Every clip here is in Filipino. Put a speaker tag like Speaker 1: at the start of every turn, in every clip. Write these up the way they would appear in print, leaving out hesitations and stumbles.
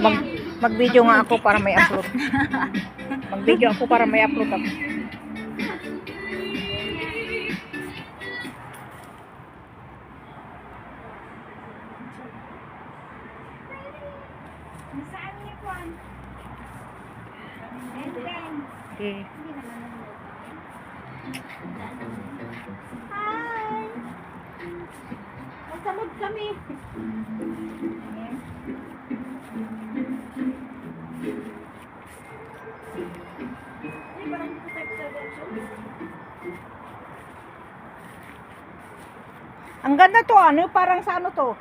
Speaker 1: Mag-video nga ako para may upload. Mag-video ako para may upload ako.
Speaker 2: Saan niya po?
Speaker 1: Okay.
Speaker 2: Hi! Masamod kami.
Speaker 1: Ang ganda to, ano, parang sa ano to?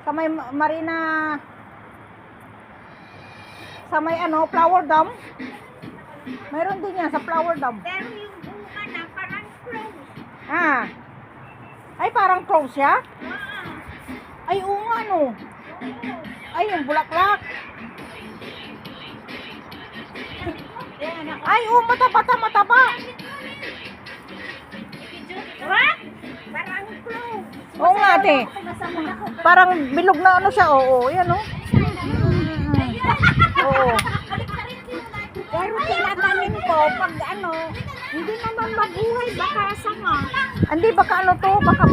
Speaker 1: Sa may marina, sa may ano, flower dam. Mayroon din yan sa flower dam.
Speaker 2: Pero yung bunga na parang close.
Speaker 1: Ah. Ay, parang close siya? Ay, oo nga, ano. Ay, yung bulaklak. Ay, oo, mataba.
Speaker 2: What? Parang close.
Speaker 1: Oo nga, ate. Parang bilog na ano siya, oo. Yan, oh. Oo.
Speaker 2: Pero tinatanim ko pag ano, hindi naman mabuhay, baka sanga.
Speaker 1: Hindi, baka ano to, baka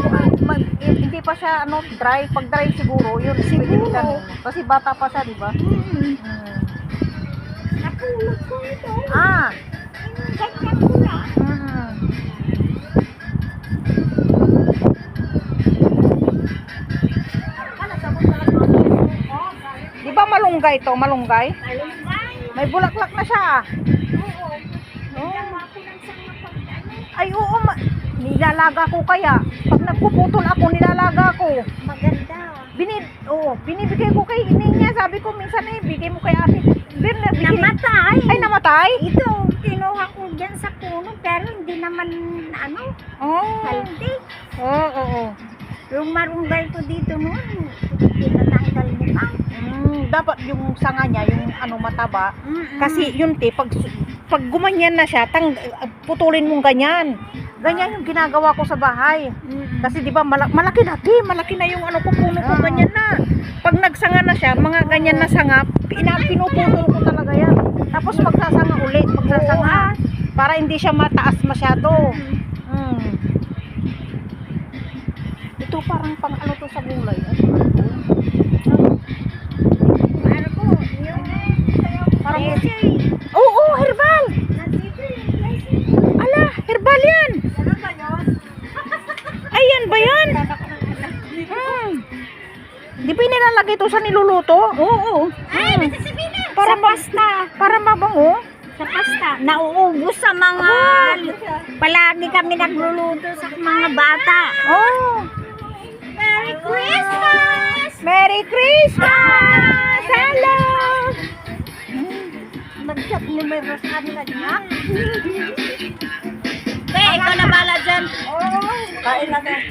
Speaker 1: hindi pa siya ano, dry. Pag dry siguro, yun.
Speaker 2: Siguro.
Speaker 1: Kasi bata pa siya, di ba?
Speaker 2: Napulot ko ito.
Speaker 1: Ah.
Speaker 2: Ganyan ko lang.
Speaker 1: Di ba malunggay to? Malunggay?
Speaker 2: Malunggay.
Speaker 1: May bulaklak na siya.
Speaker 2: Oo. Nagawa ko ng sanga pag ano.
Speaker 1: Ay, oo. Nilalaga ko kaya. Pag nagpuputol ako, nilalaga ko.
Speaker 2: Maganda.
Speaker 1: Binibigay ko kay niya. Sabi ko, minsan bigay mo kay ate. Birner,
Speaker 2: Namatay.
Speaker 1: Ay, namatay?
Speaker 2: Ito, kinuha ko dyan sa puno, pero hindi naman, ano,
Speaker 1: Oh.
Speaker 2: healthy.
Speaker 1: Oo.
Speaker 2: Yung marunggay ko dito noon, tinatanggal niya pa.
Speaker 1: Dapat yung sanga niya, yung ano mataba. Kasi yun pag gumanyan na siya, putulin mong ganyan. Ganyan yung ginagawa ko sa bahay. Kasi di ba malaki na yung ano ko, puno ko ganyan na. Pag nagsanga na siya, mga ganyan na sanga, pinuputol ko talaga yan. Tapos magsasanga ulit, para hindi siya mataas masyado. Ito parang pang ano to sa gulay.
Speaker 2: Ano po, yung
Speaker 1: Parang
Speaker 2: Leslie.
Speaker 1: Oo, herbal.
Speaker 2: Nandito yung Leslie.
Speaker 1: Ala, herbal yan.
Speaker 2: Ano ba yun?
Speaker 1: Ayan ba yan? Di ba nilalagay ito sa niluluto? Oo.
Speaker 2: Ay, basta sabihin na.
Speaker 1: Para pasta. Para mabango.
Speaker 2: Sa pasta, nauubos sa mga, palagi kami nagluluto sa mga bata.
Speaker 1: Oh.
Speaker 2: Merry Christmas!
Speaker 1: Merry Christmas! Hello!
Speaker 2: Mag-chat numero sa kanila niya. Ikaw na bala dyan. Oo.
Speaker 1: Kain na din.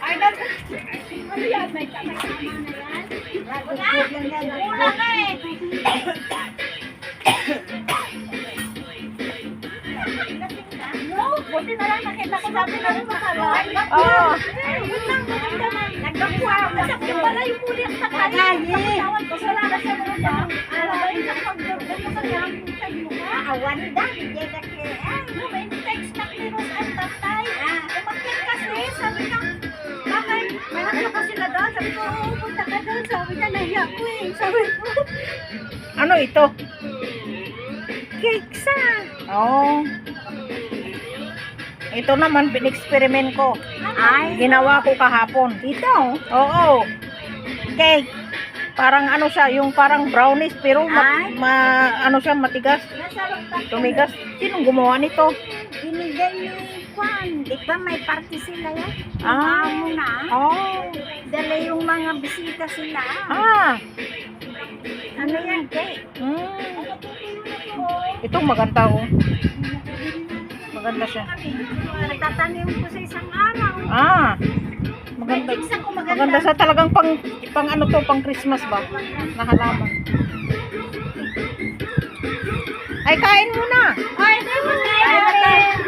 Speaker 2: Ay, ano yan? May tama na yan. Wala ka eh. No, buti na lang nakita ko sabi na rin makalay.
Speaker 1: Oo.
Speaker 2: Nagkakuha ako sa pala yung muli sa kanya. Tawag ko sa lala sa mga. Alabay na pag-dorgan mo sa kanya. Awan da, hindi ka kaya. May text na kiros at tatay. Umakit kasi, sabi ka, bakit? May nakita pa sila doon. Sabi ko, punta ka doon. Sabi niya, nahiya ko eh. Sabi ko,
Speaker 1: Ano ito?
Speaker 2: cake sa.
Speaker 1: Oh. Ito naman, pin-experiment ko.
Speaker 2: Ay,
Speaker 1: Ginawa ko kahapon.
Speaker 2: ito.
Speaker 1: Oo. Cake. Parang ano siya, yung parang brownies, pero
Speaker 2: Ay.
Speaker 1: ano siya, matigas.
Speaker 2: Nasarap ka.
Speaker 1: Tumigas. Sinong gumawa nito?
Speaker 2: Binigay ni Juan. Di ba may party sila yan?
Speaker 1: Ah.
Speaker 2: Amo na.
Speaker 1: Oh.
Speaker 2: Dala yung mga bisita sila.
Speaker 1: Ah.
Speaker 2: Ano yan, cake?
Speaker 1: Ito maganda oh. Maganda siya.
Speaker 2: Natatanim ko sa isang araw.
Speaker 1: Ah. Maganda.
Speaker 2: May ko
Speaker 1: Maganda sa talagang pang ano to, pang Christmas ba? Na halaman. Ay, kain muna.
Speaker 2: Ay, di mo tayo.